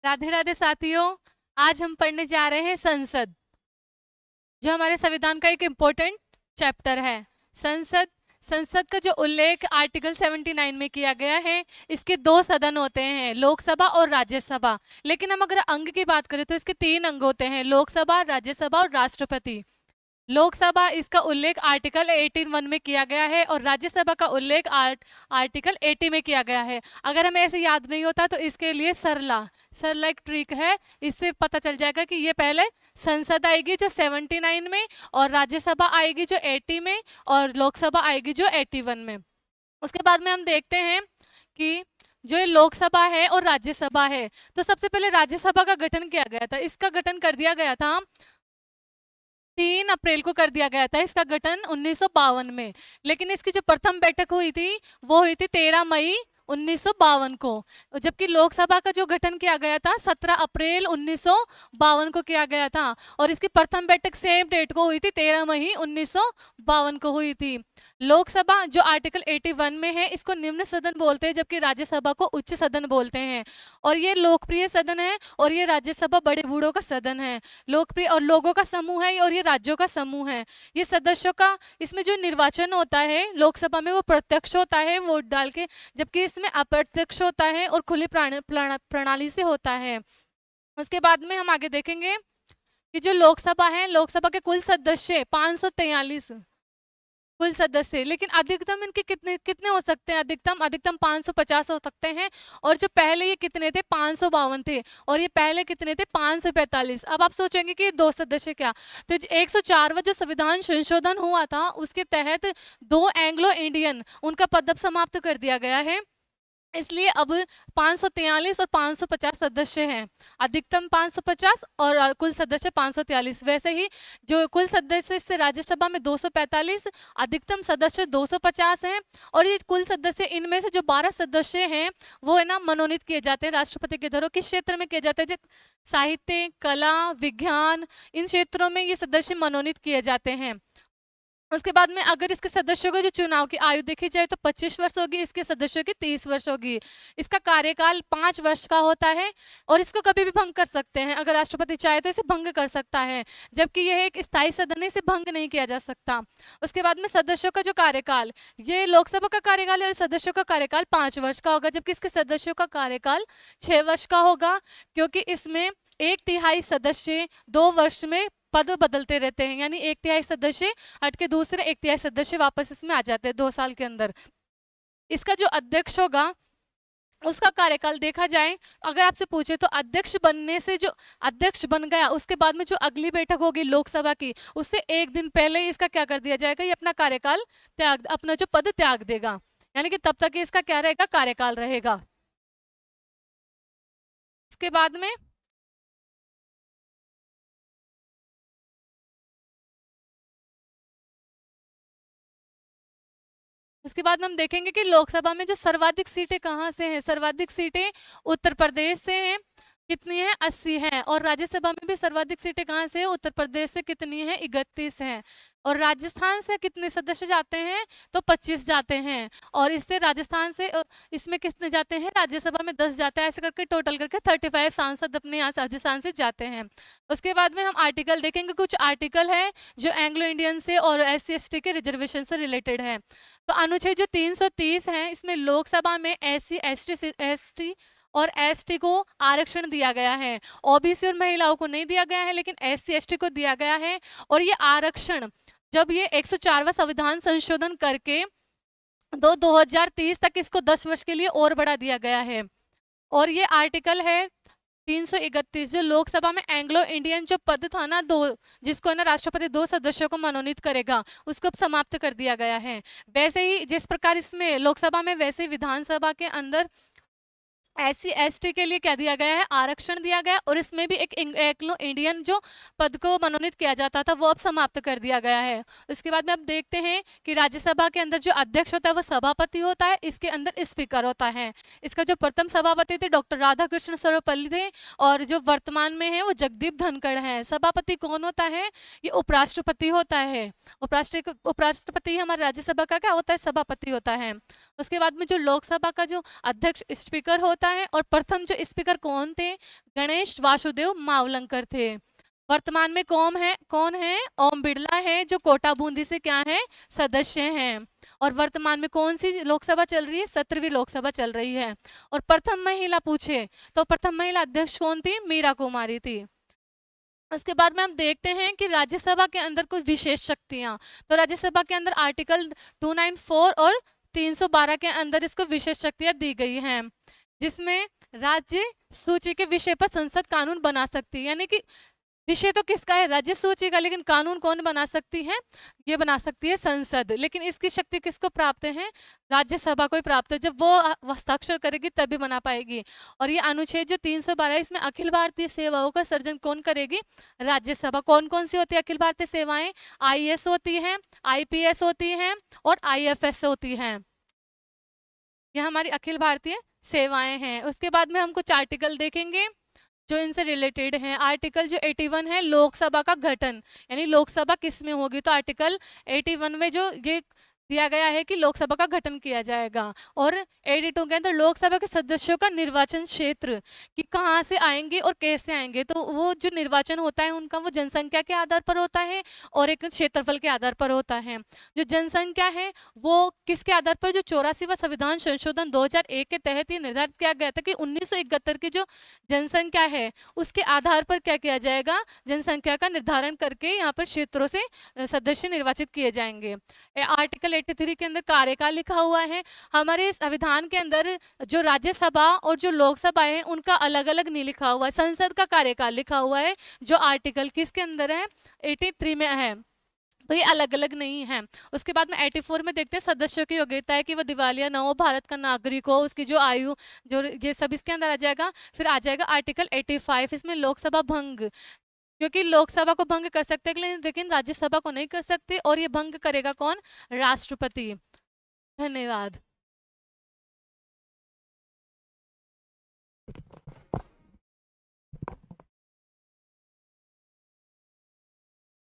राधे राधे साथियों। आज हम पढ़ने जा रहे हैं संसद, जो हमारे संविधान का एक इम्पोर्टेंट चैप्टर है। संसद संसद का जो उल्लेख आर्टिकल 79 में किया गया है, इसके दो सदन होते हैं, लोकसभा और राज्यसभा। लेकिन हम अगर अंग की बात करें तो इसके तीन अंग होते हैं, लोकसभा, राज्यसभा और राष्ट्रपति। लोकसभा इसका उल्लेख आर्टिकल 18(1) में किया गया है और राज्यसभा का उल्लेख आर्टिकल 80 में किया गया है। अगर हमें ऐसे याद नहीं होता तो इसके लिए सरला सरला एक ट्रिक है, इससे पता चल जाएगा कि ये पहले संसद आएगी जो 79 में, और राज्यसभा आएगी जो 80 में, और लोकसभा आएगी जो 81 में। उसके बाद में हम देखते हैं कि जो ये लोकसभा है और राज्यसभा है, तो सबसे पहले राज्यसभा का गठन किया गया था। इसका गठन कर दिया गया था 3 अप्रैल को कर दिया गया था इसका गठन 1952 में। लेकिन इसकी जो प्रथम बैठक हुई थी वो हुई थी 13 मई 1952 को, जबकि लोकसभा का जो गठन किया गया था 17 अप्रैल 1952 को किया गया था, और इसकी प्रथम बैठक सेम डेट को हुई थी 13 मई 1952 को हुई थी। लोकसभा जो आर्टिकल 81 में है, इसको निम्न सदन बोलते हैं, जबकि राज्यसभा को उच्च सदन बोलते हैं। और ये लोकप्रिय सदन है, और ये राज्यसभा बड़े बूढ़ों का सदन है। लोकप्रिय और लोगों का समूह है, और ये राज्यों का समूह है। ये सदस्यों का इसमें जो निर्वाचन होता है लोकसभा में, वो प्रत्यक्ष होता है वोट डाल के, जबकि इसमें अप्रत्यक्ष होता है और खुली प्रणाली से होता है। उसके बाद में हम आगे देखेंगे कि जो लोकसभा है, लोकसभा के कुल सदस्य 543 कुल सदस्य, लेकिन अधिकतम इनके कितने कितने हो सकते हैं? अधिकतम 550 हो सकते हैं। और जो पहले ये कितने थे? 552 थे, और ये पहले कितने थे? 545। अब आप सोचेंगे कि दो सदस्य क्या, तो 104वां जो संविधान संशोधन हुआ था उसके तहत 2 एंग्लो इंडियन उनका पद अब समाप्त कर दिया गया है, इसलिए अब 543 और 550 सदस्य हैं। अधिकतम 550 और कुल सदस्य 543। वैसे ही जो कुल सदस्य इससे राज्यसभा में 245, अधिकतम सदस्य 250 हैं। और ये कुल सदस्य, इनमें से जो 12 सदस्य हैं वो है ना मनोनीत किए जाते हैं राष्ट्रपति के द्वारा। किस क्षेत्र में किए जाते हैं? साहित्य, कला, विज्ञान, इन क्षेत्रों में ये सदस्य मनोनीत किए जाते हैं। उसके बाद में अगर इसके सदस्यों को जो चुनाव की आयु देखी जाए तो 25 वर्ष होगी, इसके सदस्यों की 30 वर्ष होगी। इसका कार्यकाल 5 वर्ष का होता है, और इसको कभी भी भंग कर सकते हैं। अगर राष्ट्रपति चाहे तो इसे भंग कर सकता है, जबकि यह एक स्थायी सदन है, इसे भंग नहीं किया जा सकता। उसके बाद में सदस्यों का जो कार्यकाल, ये लोकसभा का कार्यकाल है और सदस्यों का कार्यकाल 5 वर्ष का होगा, जबकि इसके सदस्यों का कार्यकाल 6 वर्ष का होगा, क्योंकि इसमें 1/3 सदस्य 2 वर्ष में पद बदलते रहते हैं। यानी 1/3 सदस्य हट के दूसरे 1/3 सदस्य वापस इसमें आ जाते हैं 2 साल के अंदर। इसका जो अध्यक्ष होगा उसका कार्यकाल देखा जाए, अगर आपसे पूछे तो अध्यक्ष बनने से जो अध्यक्ष बन गया, उसके बाद में जो अगली बैठक होगी लोकसभा की, उससे 1 दिन पहले ही इसका क्या कर दिया जाएगा? ये अपना कार्यकाल अपना जो पद त्याग देगा, यानी कि तब तक इसका क्या रहेगा? कार्यकाल रहेगा। इसके बाद में उसके बाद में हम देखेंगे कि लोकसभा में जो सर्वाधिक सीटें कहाँ से हैं। सर्वाधिक सीटें उत्तर प्रदेश से हैं, कितनी है? 80 हैं। और राज्यसभा में भी सर्वाधिक सीटें कहाँ से है? उत्तर प्रदेश से कितनी है? 31 हैं। और राजस्थान से कितने सदस्य जाते हैं? तो 25 जाते हैं। और इससे राजस्थान से इसमें कितने जाते हैं? राज्यसभा में 10 जाते हैं। ऐसे करके टोटल करके 35 सांसद अपने यहाँ राजस्थान से जाते हैं। उसके बाद में हम आर्टिकल देखेंगे, कुछ आर्टिकल है जो एंग्लो इंडियन से और SC/ST के रिजर्वेशन से रिलेटेड है। तो अनुच्छेद जो 330 है, इसमें लोकसभा में SC/ST और ST को आरक्षण दिया गया है। OBC और महिलाओं को नहीं दिया गया है, लेकिन SC/ST को दिया गया है। और ये आरक्षण जब ये 104वां संविधान संशोधन करके 2030 तक इसको 10 वर्ष के लिए और बढ़ा दिया गया है। और ये आर्टिकल है 331, जो लोकसभा में एंग्लो इंडियन जो पद था ना, 2, जिसको है ना राष्ट्रपति 2 सदस्यों को मनोनीत करेगा, उसको अब समाप्त कर दिया गया है। वैसे ही जिस प्रकार इसमें लोकसभा में, वैसे ही विधानसभा के अंदर SC/ST के लिए क्या दिया गया है? आरक्षण दिया गया। और इसमें भी एक एंग्लो इंडियन जो पद को मनोनीत किया जाता था वो अब समाप्त कर दिया गया है। उसके बाद में अब देखते हैं कि राज्यसभा के अंदर जो अध्यक्ष होता है वो सभापति होता है, इसके अंदर स्पीकर होता है। इसका जो प्रथम सभापति थे डॉक्टर राधाकृष्ण सर्वपल्ली थे, और जो वर्तमान में है वो जगदीप धनखड़ है। सभापति कौन होता है? ये उपराष्ट्रपति होता है। उपराष्ट्रपति हमारे राज्यसभा का क्या होता है? सभापति होता है। उसके बाद में जो लोकसभा का जो अध्यक्ष स्पीकर होता होता है और प्रथम जो स्पीकर कौन थे, गणेश वासुदेव मावलंकर थे। वर्तमान में कौन है, ओम बिरला है जो कोटा बूंदी से क्या है, सदस्य हैं। और वर्तमान में कौन सी लोकसभा चल रही है, 17वीं लोकसभा चल रही है। और प्रथम महिला पूछे तो प्रथम महिला अध्यक्ष कौन थी, मीरा कुमारी थी। उसके बाद में हम देखते हैं कि राज्यसभा के अंदर कुछ विशेष शक्तियां, तो राज्यसभा के अंदर आर्टिकल 294 और 312 के अंदर इसको विशेष शक्तियां दी गई हैं, जिसमें राज्य सूची के विषय पर संसद कानून बना सकती है। यानी कि विषय तो किसका है, राज्य सूची का, लेकिन कानून कौन बना सकती है, ये बना सकती है संसद। लेकिन इसकी शक्ति किसको प्राप्त है, राज्यसभा को ही प्राप्त है। जब वो हस्ताक्षर करेगी तभी बना पाएगी। और ये अनुच्छेद जो 312 इसमें अखिल भारतीय सेवाओं का सर्जन कौन करेगी, राज्यसभा। कौन कौन सी होती है अखिल भारतीय सेवाएं, आईएएस होती है, आईपीएस होती है और आईएफएस होती है। ये हमारी अखिल भारतीय सेवाएं हैं। उसके बाद में हम कुछ आर्टिकल देखेंगे जो इनसे रिलेटेड हैं। आर्टिकल जो 81 है, लोकसभा का गठन, यानी लोकसभा किस में होगी, तो आर्टिकल 81 में जो ये दिया गया है कि लोकसभा का गठन किया जाएगा। और 82 के अंदर लोकसभा के सदस्यों का निर्वाचन क्षेत्र कि कहाँ से आएंगे और कैसे आएंगे, तो वो जो निर्वाचन होता है उनका वो जनसंख्या के आधार पर होता है और एक क्षेत्रफल के आधार पर होता है। जो जनसंख्या है वो किसके आधार पर, जो 84वां संविधान संशोधन 2001 के तहत ये निर्धारित किया गया था कि 1971 की जो जनसंख्या है उसके आधार पर क्या किया जाएगा, जनसंख्या का निर्धारण करके यहाँ पर क्षेत्रों से सदस्य निर्वाचित किए जाएंगे। आर्टिकल 83 के अंदर कार्यकाल लिखा हुआ है। हमारे संविधान के अंदर जो राज्यसभा और जो लोकसभा है उनका अलग अलग नहीं लिखा हुआ है, संसद का कार्यकाल लिखा हुआ है जो आर्टिकल किसके अंदर है, 83 में है, तो ये अलग अलग नहीं है। उसके बाद में 84 में देखते हैं सदस्यों की योग्यता है कि वह दिवालिया न हो, भारत का नागरिक हो, उसकी जो आयु जो ये सब इसके अंदर आ जाएगा। फिर आ जाएगा आर्टिकल 85, इसमें लोकसभा भंग, क्योंकि लोकसभा को भंग कर सकते हैं लेकिन राज्यसभा को नहीं कर सकते, और ये भंग करेगा कौन, राष्ट्रपति। धन्यवाद।